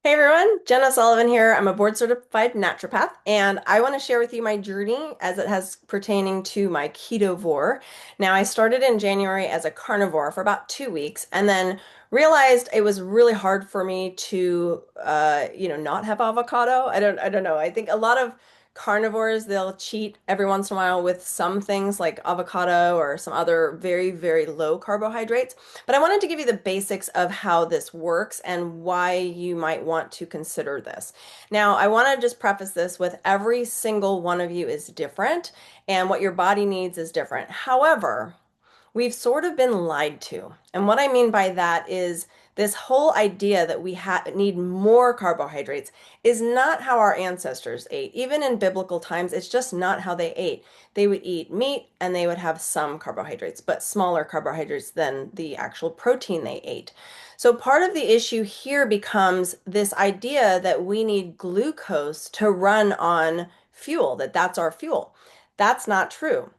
Hey everyone, Jenna Sullivan here. I'm a board certified naturopath, and I want to share with you my journey as it has pertaining to my Ketovore. Now, I started in January as a carnivore for about 2 weeks, and then realized it was really hard for me to, not have avocado. I don't know. I think a lot of carnivores, they'll cheat every once in a while with some things like avocado or some other very, very low carbohydrates. But I wanted to give you the basics of how this works and why you might want to consider this. Now, I want to just preface this with every single one of you is different and what your body needs is different. However, we've sort of been lied to. And what I mean by that is this whole idea that we need more carbohydrates is not how our ancestors ate. Even in biblical times, it's just not how they ate. They would eat meat and they would have some carbohydrates, but smaller carbohydrates than the actual protein they ate. So part of the issue here becomes this idea that we need glucose to run on fuel, that's our fuel. That's not true.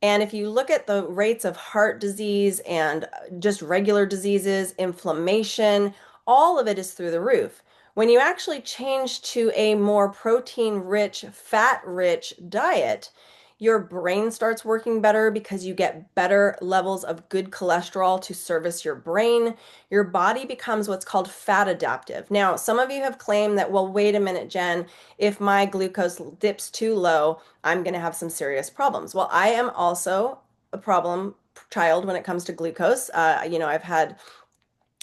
And if you look at the rates of heart disease and just regular diseases, inflammation, all of it is through the roof. When you actually change to a more protein-rich, fat-rich diet, your brain starts working better because you get better levels of good cholesterol to service your brain. Your body becomes what's called fat adaptive. Now, some of you have claimed that, well, wait a minute, Jen, if my glucose dips too low, I'm going to have some serious problems. Well, I am also a problem child when it comes to glucose. I've had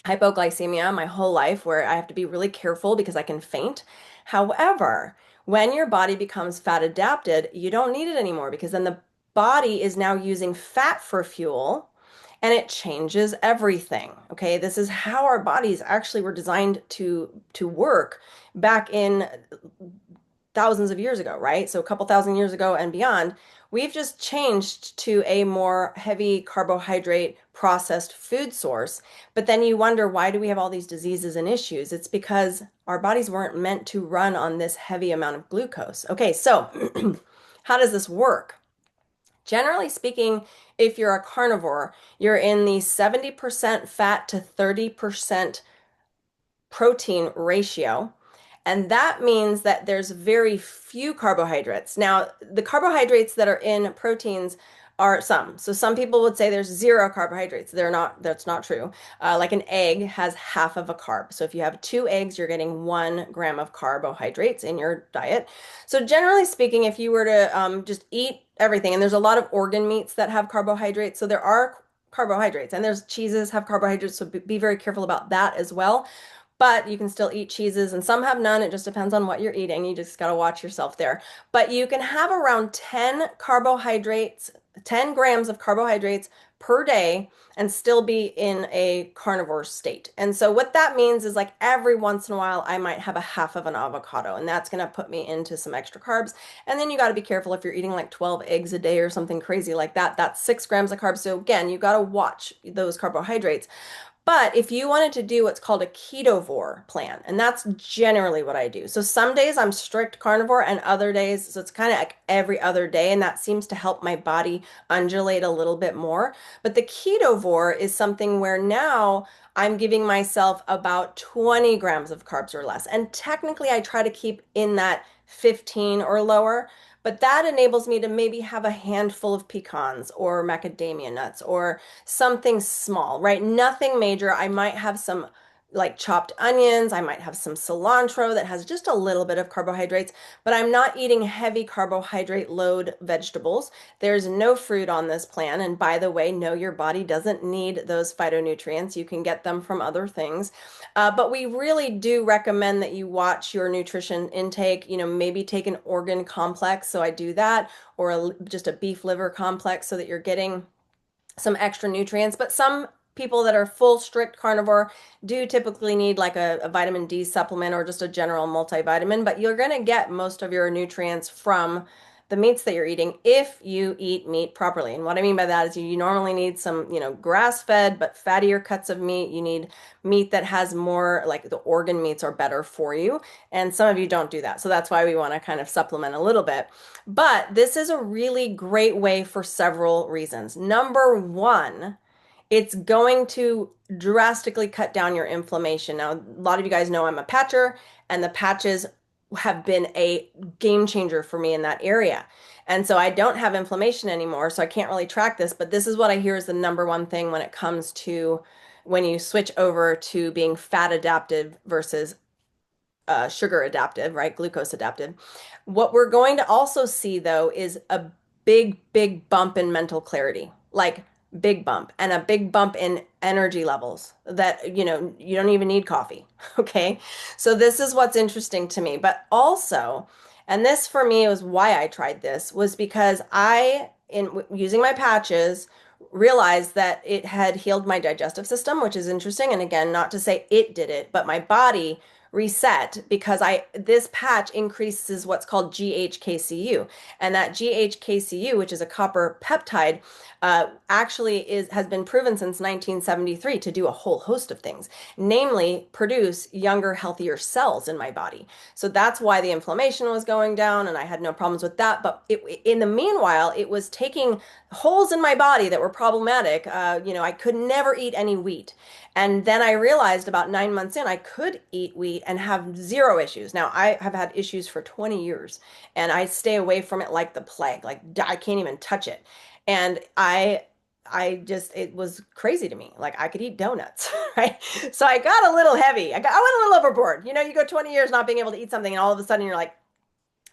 hypoglycemia my whole life where I have to be really careful because I can faint. However, when your body becomes fat adapted, you don't need it anymore because then the body is now using fat for fuel and it changes everything. Okay, this is how our bodies actually were designed to work back in thousands of years ago, right? So a couple thousand years ago and beyond, we've just changed to a more heavy carbohydrate processed food source. But then you wonder, why do we have all these diseases and issues? It's because our bodies weren't meant to run on this heavy amount of glucose. Okay, so how does this work? Generally speaking, if you're a carnivore, you're in the 70% fat to 30% protein ratio. And that means that there's very few carbohydrates. Now, the carbohydrates that are in proteins are some. So some people would say there's zero carbohydrates. They're not, that's not true. Like an egg has half of a carb. So if you have two eggs, you're getting 1 gram of carbohydrates in your diet. So generally speaking, if you were to just eat everything, and there's a lot of organ meats that have carbohydrates. So there are carbohydrates and there's cheeses have carbohydrates. So be very careful about that as well, but you can still eat cheeses and some have none. It just depends on what you're eating. You just got to watch yourself there. But you can have around 10 carbohydrates, 10 grams of carbohydrates per day and still be in a carnivore state. And so what that means is like every once in a while, I might have a half of an avocado and that's going to put me into some extra carbs. And then you got to be careful if you're eating like 12 eggs a day or something crazy like that. That's 6 grams of carbs. So again, you got to watch those carbohydrates. But if you wanted to do what's called a ketovore plan, and that's generally what I do. So some days I'm strict carnivore and other days, so it's kind of like every other day, and that seems to help my body undulate a little bit more. But the ketovore is something where now I'm giving myself about 20 grams of carbs or less. And technically I try to keep in that 15 or lower. But that enables me to maybe have a handful of pecans or macadamia nuts or something small, right? Nothing major. I might have some like chopped onions. I might have some cilantro that has just a little bit of carbohydrates, but I'm not eating heavy carbohydrate load vegetables. There's no fruit on this plan. And by the way, no, your body doesn't need those phytonutrients. You can get them from other things. But we really do recommend that you watch your nutrition intake, maybe take an organ complex. So I do that, or just a beef liver complex so that you're getting some extra nutrients. But some people that are full strict carnivore do typically need like a vitamin D supplement or just a general multivitamin, but you're going to get most of your nutrients from the meats that you're eating if you eat meat properly. And what I mean by that is you normally need some, grass-fed but fattier cuts of meat. You need meat that has more, like the organ meats are better for you. And some of you don't do that. So that's why we want to kind of supplement a little bit. But this is a really great way for several reasons. Number one It's going to drastically cut down your inflammation. Now, a lot of you guys know I'm a patcher, and the patches have been a game changer for me in that area. And so I don't have inflammation anymore, so I can't really track this, but this is what I hear is the number one thing when it comes to when you switch over to being fat adaptive versus sugar adaptive, right? Glucose adaptive. What we're going to also see though is a big bump in mental clarity, like big bump, and a big bump in energy levels that, you don't even need coffee. Okay. So this is what's interesting to me, but also, and this for me was why I tried this was because in using my patches, realized that it had healed my digestive system, which is interesting. And again, not to say it did it, but my body reset because I this patch increases what's called GHKCU, and that GHKCU, which is a copper peptide, actually is has been proven since 1973 to do a whole host of things, namely produce younger, healthier cells in my body. So that's why the inflammation was going down, and I had no problems with that. But in the meanwhile, it was taking holes in my body that were problematic. I could never eat any wheat. And then I realized about 9 months in, I could eat wheat and have zero issues. Now, I have had issues for 20 years and I stay away from it like the plague. Like I can't even touch it. And it was crazy to me. Like I could eat donuts, right? So I got a little heavy. I went a little overboard. You go 20 years not being able to eat something and all of a sudden you're like,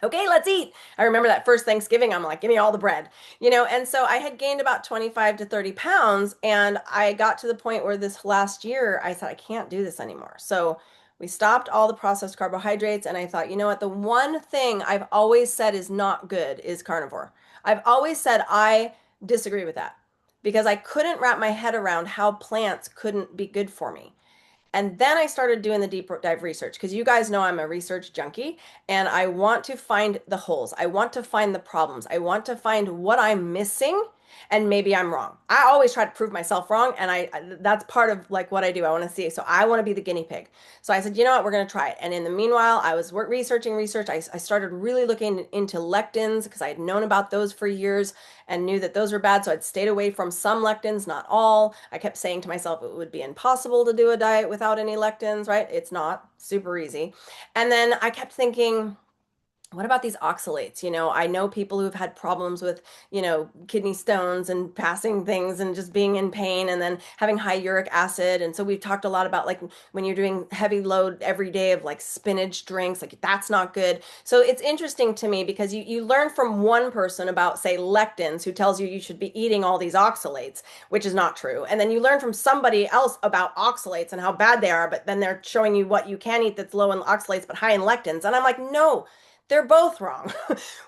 okay, let's eat. I remember that first Thanksgiving, I'm like, give me all the bread. And so I had gained about 25 to 30 pounds. And I got to the point where this last year, I said, I can't do this anymore. So we stopped all the processed carbohydrates. And I thought, you know what? The one thing I've always said is not good is carnivore. I've always said I disagree with that because I couldn't wrap my head around how plants couldn't be good for me. And then I started doing the deep dive research because you guys know I'm a research junkie and I want to find the holes. I want to find the problems. I want to find what I'm missing and maybe I'm wrong. I always try to prove myself wrong and that's part of like what I do. I want to see. So I want to be the guinea pig. So I said, you know what, we're going to try it. And in the meanwhile, I was researching research. I started really looking into lectins because I had known about those for years and knew that those were bad. So I'd stayed away from some lectins, not all. I kept saying to myself it would be impossible to do a diet without any lectins, right? It's not super easy. And then I kept thinking, what about these oxalates? I know people who've had problems with, kidney stones and passing things and just being in pain and then having high uric acid. And so we've talked a lot about like when you're doing heavy load every day of like spinach drinks, like that's not good. So it's interesting to me because you learn from one person about, say, lectins, who tells you should be eating all these oxalates, which is not true. And then you learn from somebody else about oxalates and how bad they are, but then they're showing you what you can eat that's low in oxalates but high in lectins. And I'm like, no. They're both wrong.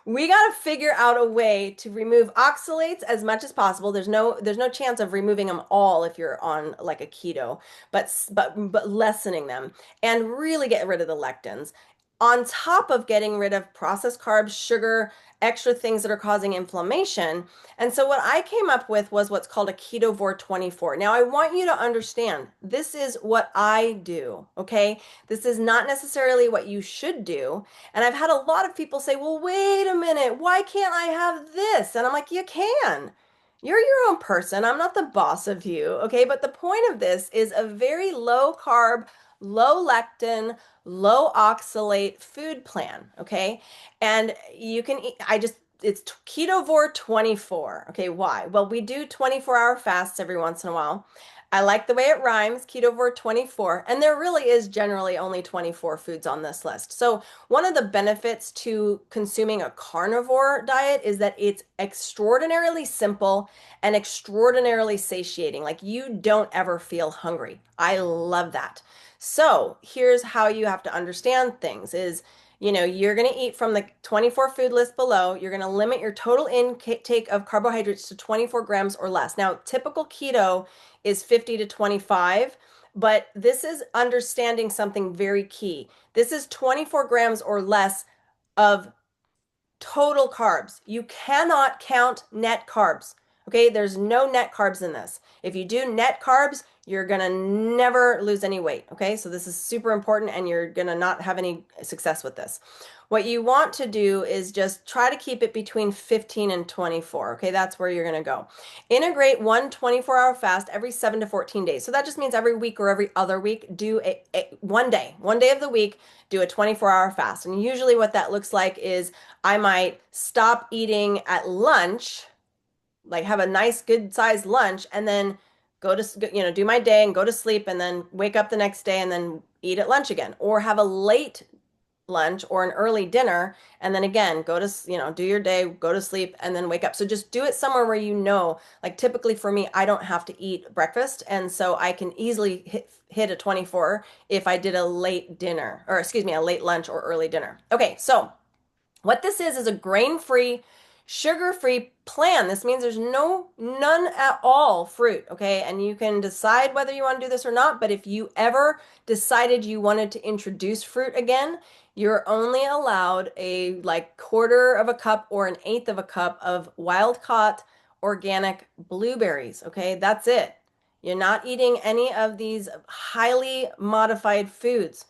We got to figure out a way to remove oxalates as much as possible. There's no chance of removing them all if you're on like a keto, but lessening them and really get rid of the lectins. On top of getting rid of processed carbs, sugar, extra things that are causing inflammation. And so what I came up with was what's called a Ketovore 24. Now I want you to understand this is what I do, okay? This is not necessarily what you should do. And I've had a lot of people say, well, wait a minute, why can't I have this? And I'm like, you can. You're your own person. I'm not the boss of you. Okay. But the point of this is a very low carb, low lectin, low oxalate food plan. Okay. And you can eat, it's Ketovore 24. Okay. Why? Well, we do 24-hour fasts every once in a while. I like the way it rhymes, Ketovore 24, and there really is generally only 24 foods on this list. So one of the benefits to consuming a carnivore diet is that it's extraordinarily simple and extraordinarily satiating. Like you don't ever feel hungry. I love that. So here's how you have to understand things is, you're going to eat from the 24 food list below. You're going to limit your total intake of carbohydrates to 24 grams or less. Now, typical keto is 50 to 25, but this is understanding something very key. This is 24 grams or less of total carbs. You cannot count net carbs. Okay, there's no net carbs in this. If you do net carbs, you're gonna never lose any weight. Okay, so this is super important and you're gonna not have any success with this. What you want to do is just try to keep it between 15 and 24. Okay, that's where you're gonna go. Integrate one 24-hour fast every 7 to 14 days. So that just means every week or every other week, do one day of the week, do a 24-hour fast. And usually what that looks like is I might stop eating at lunch, like have a nice good sized lunch, and then go to do my day and go to sleep and then wake up the next day and then eat at lunch again, or have a late lunch or an early dinner and then again go to do your day, go to sleep, and then wake up. So just do it somewhere where like typically for me, I don't have to eat breakfast, and so I can easily hit a 24 if I did a late dinner, or excuse me, a late lunch or early dinner. Okay, so what this is a grain-free, sugar-free plan. This means there's none at all fruit, okay? And you can decide whether you want to do this or not, but if you ever decided you wanted to introduce fruit again, you're only allowed a like quarter of a cup or an eighth of a cup of wild-caught organic blueberries, okay? That's it. You're not eating any of these highly modified foods.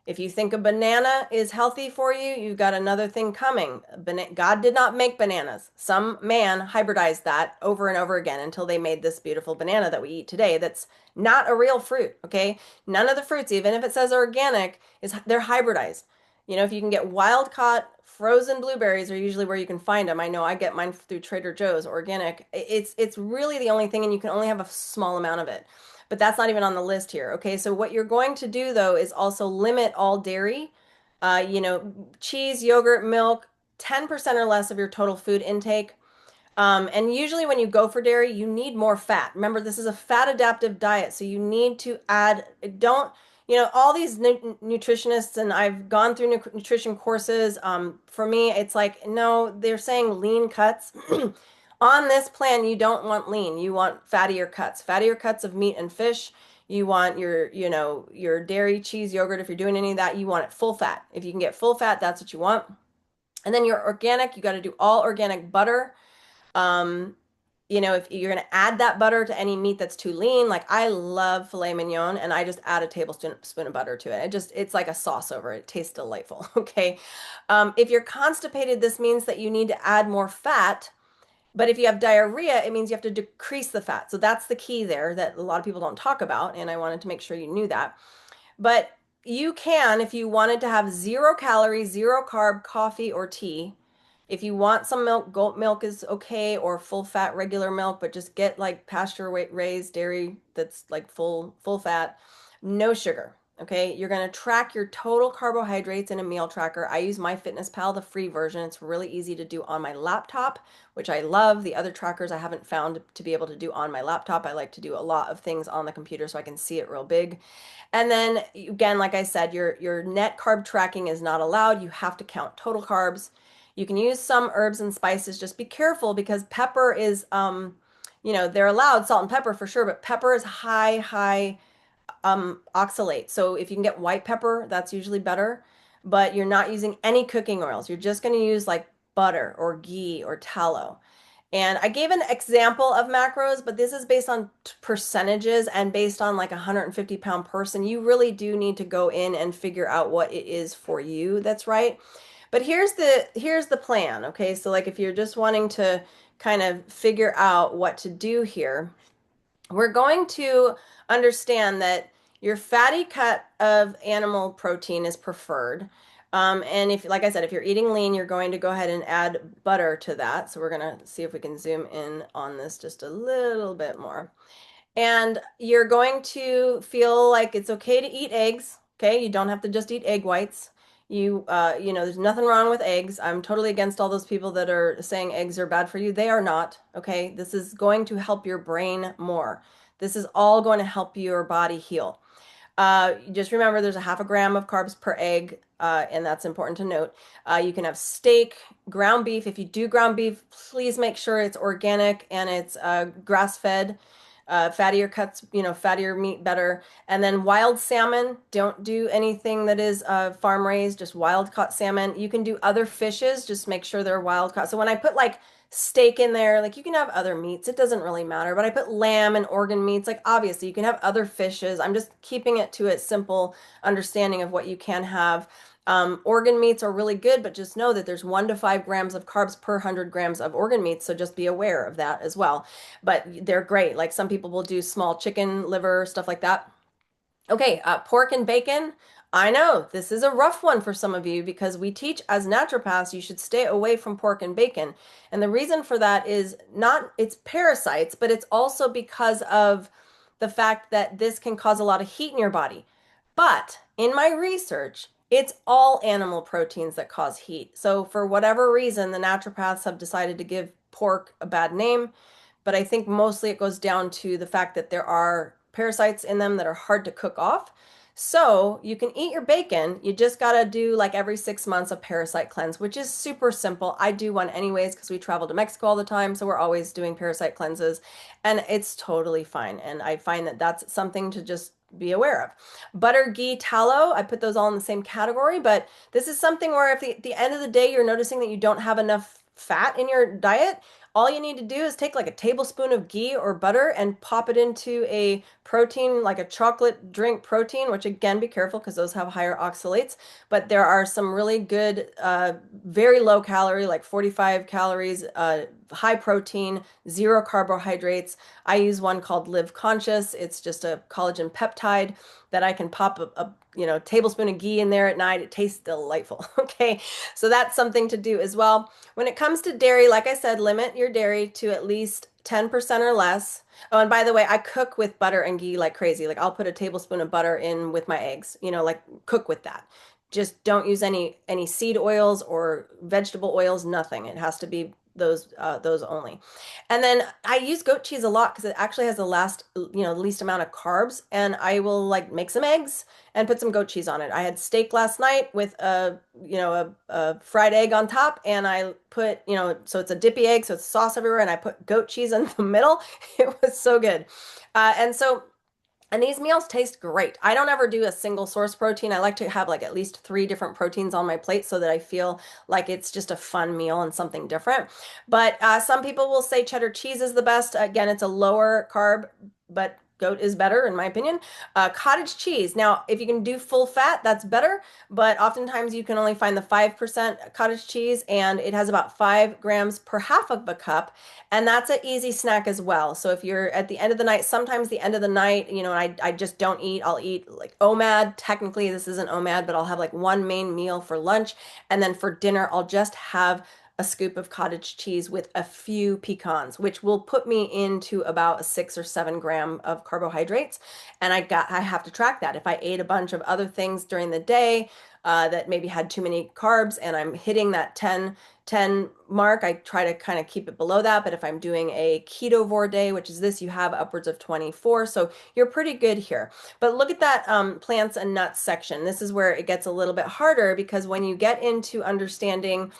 If you think a banana is healthy for you, you've got another thing coming. God did not make bananas. Some man hybridized that over and over again until they made this beautiful banana that we eat today that's not a real fruit, okay? None of the fruits, even if it says organic, they're hybridized. If you can get wild caught frozen blueberries are usually where you can find them. I know I get mine through Trader Joe's organic. It's really the only thing, and you can only have a small amount of it. But that's not even on the list here. Okay, so what you're going to do though is also limit all dairy, cheese, yogurt, milk, 10% or less of your total food intake. And usually when you go for dairy, you need more fat. Remember, this is a fat adaptive diet, so you need to add, don't, all these nutritionists, and I've gone through nutrition courses. For me, it's like, no, they're saying lean cuts. On this plan, you don't want lean. You want fattier cuts of meat and fish. You want your dairy, cheese, yogurt. If you're doing any of that, you want it full fat. If you can get full fat, that's what you want. And then your organic, you got to do all organic butter. Um, if you're going to add that butter to any meat that's too lean, like I love filet mignon and I just add a tablespoon of butter to it. It's like a sauce over it. It tastes delightful. Okay. If you're constipated, this means that you need to add more fat. But if you have diarrhea, it means you have to decrease the fat. So that's the key there that a lot of people don't talk about. And I wanted to make sure you knew that. But you can, if you wanted to have 0 calories, 0 carb coffee or tea. If you want some milk, goat milk is okay, or full fat regular milk, but just get like pasture raised dairy that's like full fat, no sugar. Okay, you're going to track your total carbohydrates in a meal tracker. I use MyFitnessPal, the free version. It's really easy to do on my laptop, which I love. The other trackers I haven't found to be able to do on my laptop. I like to do a lot of things on the computer so I can see it real big. And then again, like I said, your net carb tracking is not allowed. You have to count total carbs. You can use some herbs and spices. Just be careful because pepper is, they're allowed salt and pepper for sure, but pepper is high oxalate. So if you can get white pepper, that's usually better. But you're not using any cooking oils. You're just going to use like butter or ghee or tallow. And I gave an example of macros, but this is based on percentages and based on like a 150-pound person. You really do need to go in and figure out what it is for you that's right. But here's the plan, okay? So like if you're just wanting to kind of figure out what to do here, we're going to understand that your fatty cut of animal protein is preferred. And if, like I said, if you're eating lean, you're going to go ahead and add butter to that. So we're going to see if we can zoom in on this just a little bit more. And you're going to feel like it's okay to eat eggs. Okay, you don't have to just eat egg whites. There's nothing wrong with eggs. I'm totally against all those people that are saying eggs are bad for you. They are not. Okay, this is going to help your brain more. This is all going to help your body heal. Just remember there's a 0.5 gram of carbs per egg, and that's important to note. You can have steak, ground beef. If you do ground beef, please make sure it's organic and it's grass-fed. Fattier cuts, fattier meat better. And then wild salmon, don't do anything that is farm raised, just wild caught salmon. You can do other fishes, just make sure they're wild caught. So when I put like steak in there, like you can have other meats, it doesn't really matter. But I put lamb and organ meats, like obviously you can have other fishes. I'm just keeping it to a simple understanding of what you can have. Organ meats are really good, but just know that there's 1 to 5 grams of carbs per 100 grams of organ meats. So just be aware of that as well. But they're great. Like some people will do small chicken liver, stuff like that. Okay, pork and bacon. I know this is a rough one for some of you because we teach as naturopaths you should stay away from pork and bacon. And the reason for that is not it's parasites, but it's also because of the fact that this can cause a lot of heat in your body. But in my research, it's all animal proteins that cause heat. So for whatever reason, the naturopaths have decided to give pork a bad name, but I think mostly it goes down to the fact that there are parasites in them that are hard to cook off. So you can eat your bacon. You just got to do like every 6 months a parasite cleanse, which is super simple. I do one anyways because we travel to Mexico all the time. So we're always doing parasite cleanses and it's totally fine. And I find that that's something to just be aware of. Butter, ghee, tallow, I put those all in the same category, but this is something where if at the end of the day you're noticing that you don't have enough fat in your diet, all you need to do is take like a tablespoon of ghee or butter and pop it into a protein, like a chocolate drink protein, which again, be careful because those have higher oxalates. But there are some really good, very low calorie, like 45 calories, high protein, zero carbohydrates. I use one called Live Conscious. It's just a collagen peptide that I can pop a tablespoon of ghee in there at night. It tastes delightful. Okay, so that's something to do as well. When it comes to dairy, like I said, limit your dairy to at least 10% or less. Oh, and by the way, I cook with butter and ghee like crazy. Like I'll put a tablespoon of butter in with my eggs, like cook with that. Just don't use any seed oils or vegetable oils, nothing. It has to be those only. And then I use goat cheese a lot because it actually has least amount of carbs. And I will like make some eggs and put some goat cheese on it. I had steak last night with a fried egg on top, and I put, so it's a dippy egg, so it's sauce everywhere, and I put goat cheese in the middle. It was so good. And these meals taste great. I don't ever do a single source protein. I like to have like at least 3 different proteins on my plate so that I feel like it's just a fun meal and something different. But some people will say cheddar cheese is the best. Again, it's a lower carb, but goat is better in my opinion. Cottage cheese. Now, if you can do full fat, that's better, but oftentimes you can only find the 5% cottage cheese and it has about 5 grams per half of a cup. And that's an easy snack as well. So if you're at the end of the night, sometimes the end of the night, I just don't eat. I'll eat like OMAD. Technically, this isn't OMAD, but I'll have like one main meal for lunch. And then for dinner, I'll just have a scoop of cottage cheese with a few pecans, which will put me into about a 6 or 7 gram of carbohydrates. And I have to track that. If I ate a bunch of other things during the day that maybe had too many carbs and I'm hitting that 10 mark, I try to kind of keep it below that. But if I'm doing a Ketovore day, which is this, you have upwards of 24. So you're pretty good here. But look at that plants and nuts section. This is where it gets a little bit harder because when you get into understanding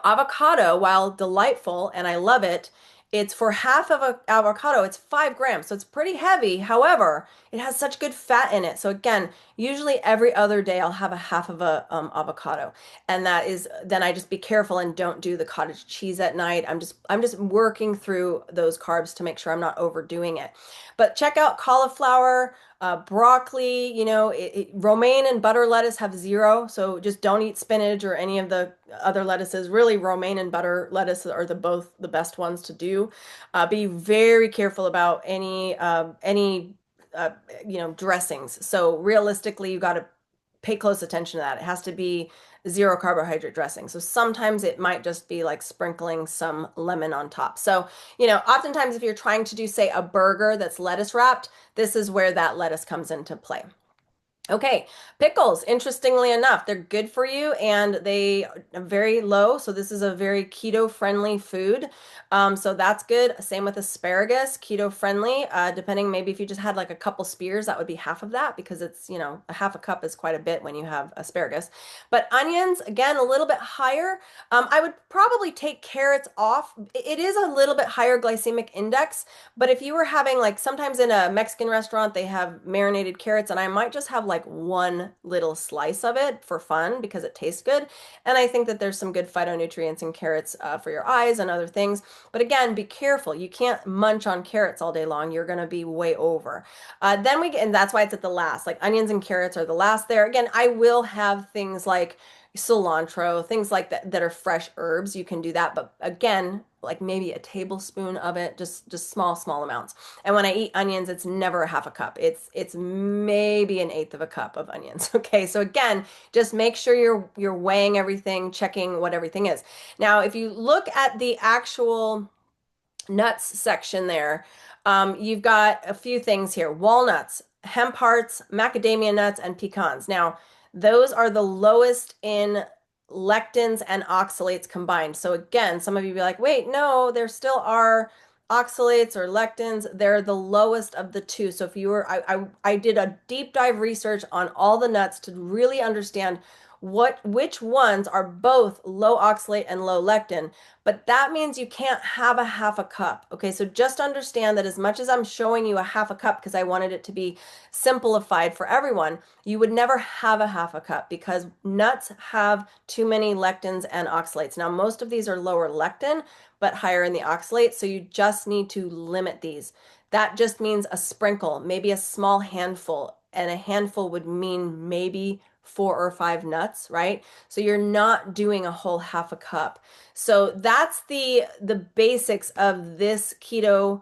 avocado, while delightful and I love it, it's for half of an avocado, it's 5 grams. So it's pretty heavy. However, it has such good fat in it. So again, usually every other day I'll have a half of a avocado. And that is, then I just be careful and don't do the cottage cheese at night. I'm just working through those carbs to make sure I'm not overdoing it. But check out cauliflower, broccoli, romaine and butter lettuce have zero, so just don't eat spinach or any of the other lettuces. Really, romaine and butter lettuce are both the best ones to do. Be very careful about any dressings. So realistically, you got to pay close attention to that. It has to be zero carbohydrate dressing. So sometimes it might just be like sprinkling some lemon on top. So, oftentimes if you're trying to do, say, a burger that's lettuce wrapped, this is where that lettuce comes into play. Okay, pickles, interestingly enough, they're good for you and they are very low. So this is a very keto friendly food. So that's good. Same with asparagus, keto friendly. Depending, maybe if you just had like a couple spears, that would be half of that because it's, a half a cup is quite a bit when you have asparagus. But onions, again, a little bit higher. I would probably take carrots off. It is a little bit higher glycemic index, but if you were having like sometimes in a Mexican restaurant, they have marinated carrots, and I might just have like one little slice of it for fun because it tastes good. And I think that there's some good phytonutrients in carrots for your eyes and other things. But again, be careful. You can't munch on carrots all day long. You're going to be way over. Then we get, and that's why it's at the last. Like onions and carrots are the last there. Again, I will have things like cilantro, things like that that are fresh herbs. You can do that, but again, like maybe a tablespoon of it, just small amounts. And when I eat onions, it's never a half a cup. It's maybe an eighth of a cup of onions. Okay, so again, just make sure you're weighing everything, checking what everything is. Now, if you look at the actual nuts section there, you've got a few things here: walnuts, hemp hearts, macadamia nuts, and pecans. Now, those are the lowest in lectins and oxalates combined. So again, some of you be like, wait, no, there still are oxalates or lectins. They're the lowest of the two. So if you were, I did a deep dive research on all the nuts to really understand which ones are both low oxalate and low lectin, but that means you can't have a half a cup. Okay, so just understand that as much as I'm showing you a half a cup because I wanted it to be simplified for everyone, you would never have a half a cup because nuts have too many lectins and oxalates. Now, most of these are lower lectin, but higher in the oxalate, so you just need to limit these. That just means a sprinkle, maybe a small handful, and a handful would mean maybe 4 or 5 nuts, right? So you're not doing a whole half a cup. So that's the basics of this keto.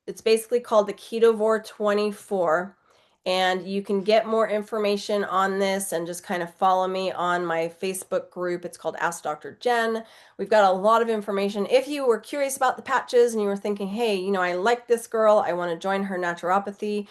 It's basically called the Ketovore 24. And you can get more information on this and just kind of follow me on my Facebook group. It's called Ask Dr. Jen. We've got a lot of information. If you were curious about the patches and you were thinking, hey, I like this girl, I want to join her naturopathy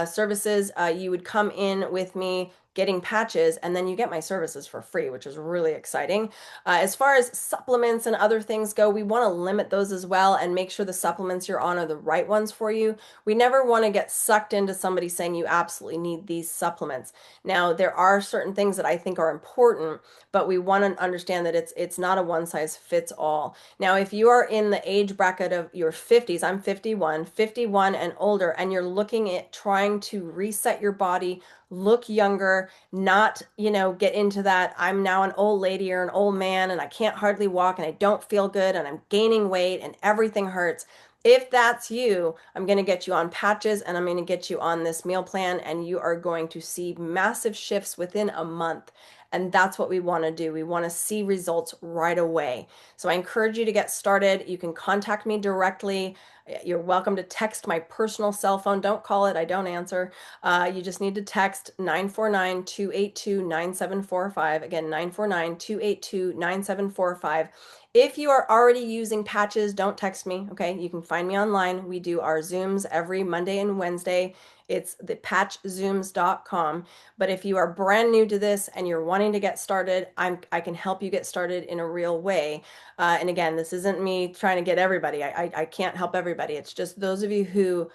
services, you would come in with me getting patches, and then you get my services for free, which is really exciting. As far as supplements and other things go, we want to limit those as well and make sure the supplements you're on are the right ones for you. We never want to get sucked into somebody saying you absolutely need these supplements. Now, there are certain things that I think are important, but we want to understand that it's not a one size fits all. Now, if you are in the age bracket of your 50s, I'm 51 and older, and you're looking at trying to reset your body, look younger, not, get into that I'm now an old lady or an old man and I can't hardly walk and I don't feel good and I'm gaining weight and everything hurts. If that's you, I'm going to get you on patches and I'm going to get you on this meal plan, and you are going to see massive shifts within a month. And that's what we want to do. We want to see results right away. So I encourage you to get started. You can contact me directly. You're welcome to text my personal cell phone. Don't call it, I don't answer. You just need to text 949-282-9745. Again, 949-282-9745. If you are already using patches, don't text me, okay? You can find me online. We do our Zooms every Monday and Wednesday. It's thepatchzooms.com. But if you are brand new to this and you're wanting to get started, I can help you get started in a real way. And again, this isn't me trying to get everybody. I can't help everybody. It's just those of you who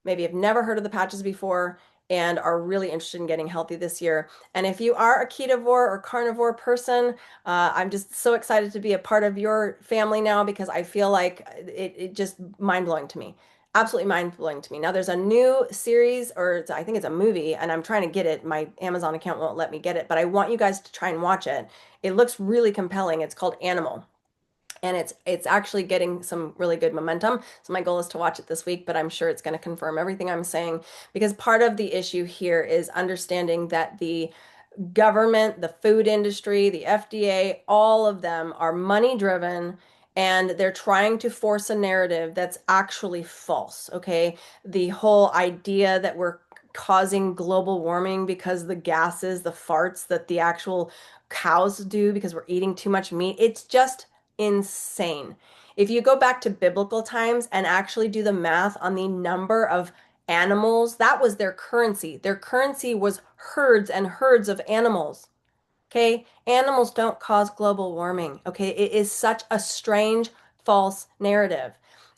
maybe have never heard of the patches before and are really interested in getting healthy this year. And if you are a ketovore or carnivore person, I'm just so excited to be a part of your family now because I feel like it just mind-blowing to me. Absolutely mind-blowing to me. Now there's a new series, or I think it's a movie, and I'm trying to get it. My Amazon account won't let me get it, but I want you guys to try and watch it. It looks really compelling. It's called Animal, and it's actually getting some really good momentum. So my goal is to watch it this week, but I'm sure it's going to confirm everything I'm saying, because part of the issue here is understanding that the government, the food industry, the FDA, all of them are money driven, and they're trying to force a narrative that's actually false. Okay. The whole idea that we're causing global warming because the gases, the farts that the actual cows do because we're eating too much meat, it's just insane. If you go back to biblical times and actually do the math on the number of animals, that was their currency. Their currency was herds and herds of animals. Okay, animals don't cause global warming. Okay, it is such a strange, false narrative.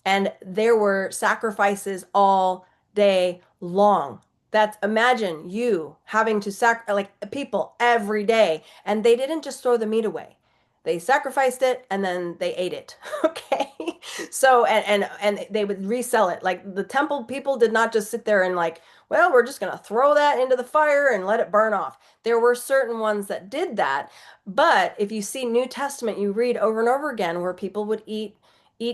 And there were sacrifices all day long. That's imagine you having to like people every day, and they didn't just throw the meat away. They sacrificed it and then they ate it. Okay. So and they would resell it. Like the temple people did not just sit there and like, well, we're just gonna throw that into the fire and let it burn off. There were certain ones that did that, but if you see New Testament, you read over and over again where people would eat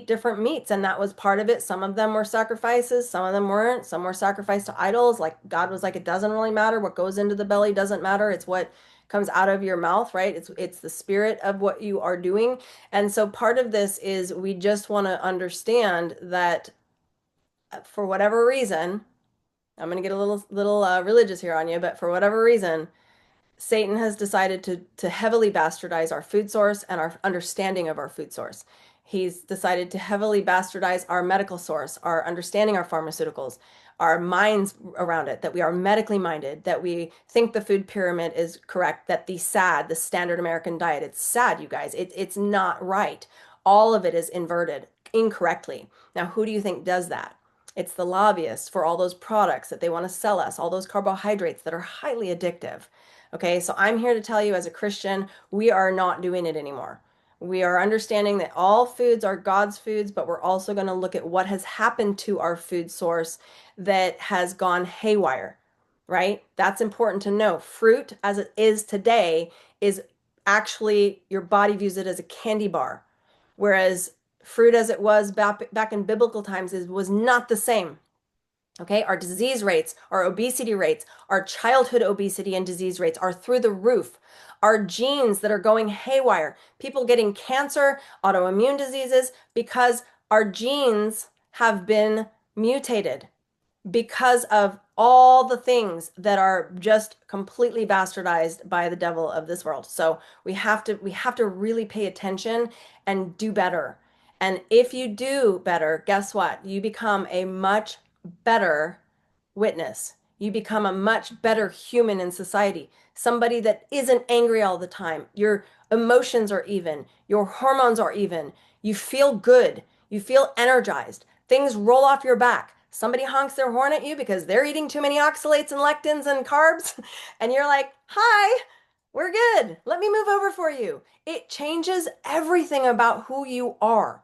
different meats, and that was part of it. Some of them were sacrifices, some of them weren't. Some were sacrificed to idols. Like God was like, it doesn't really matter what goes into the belly, doesn't matter. It's what comes out of your mouth, right? It's the spirit of what you are doing. And so part of this is we just want to understand that for whatever reason, I'm going to get a little religious here on you, but for whatever reason, Satan has decided to heavily bastardize our food source and our understanding of our food source. He's decided to heavily bastardize our medical source, our understanding our pharmaceuticals, our minds around it, that we are medically minded, that we think the food pyramid is correct, that the SAD, the standard American diet, it's sad, you guys. It's not right. All of it is inverted incorrectly. Now, who do you think does that? It's the lobbyists for all those products that they want to sell us, all those carbohydrates that are highly addictive. Okay, so I'm here to tell you as a Christian, we are not doing it anymore. We are understanding that all foods are God's foods, but we're also going to look at what has happened to our food source that has gone haywire, right? That's important to know. Fruit, as it is today, is actually your body views it as a candy bar, whereas fruit as it was back in biblical times was not the same. Okay, our disease rates, our obesity rates, our childhood obesity and disease rates are through the roof. Our genes that are going haywire, people getting cancer, autoimmune diseases, because our genes have been mutated because of all the things that are just completely bastardized by the devil of this world. So we have to really pay attention and do better. And if you do better, guess what? You become a much better witness. You become a much better human in society. Somebody that isn't angry all the time. Your emotions are even. Your hormones are even. You feel good. You feel energized. Things roll off your back. Somebody honks their horn at you because they're eating too many oxalates and lectins and carbs, and you're like, hi, we're good. Let me move over for you. It changes everything about who you are.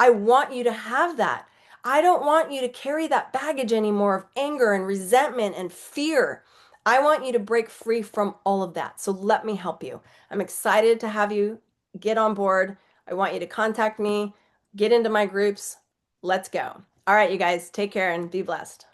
I want you to have that. I don't want you to carry that baggage anymore of anger and resentment and fear. I want you to break free from all of that. So let me help you. I'm excited to have you get on board. I want you to contact me, get into my groups. Let's go. All right, you guys, take care and be blessed.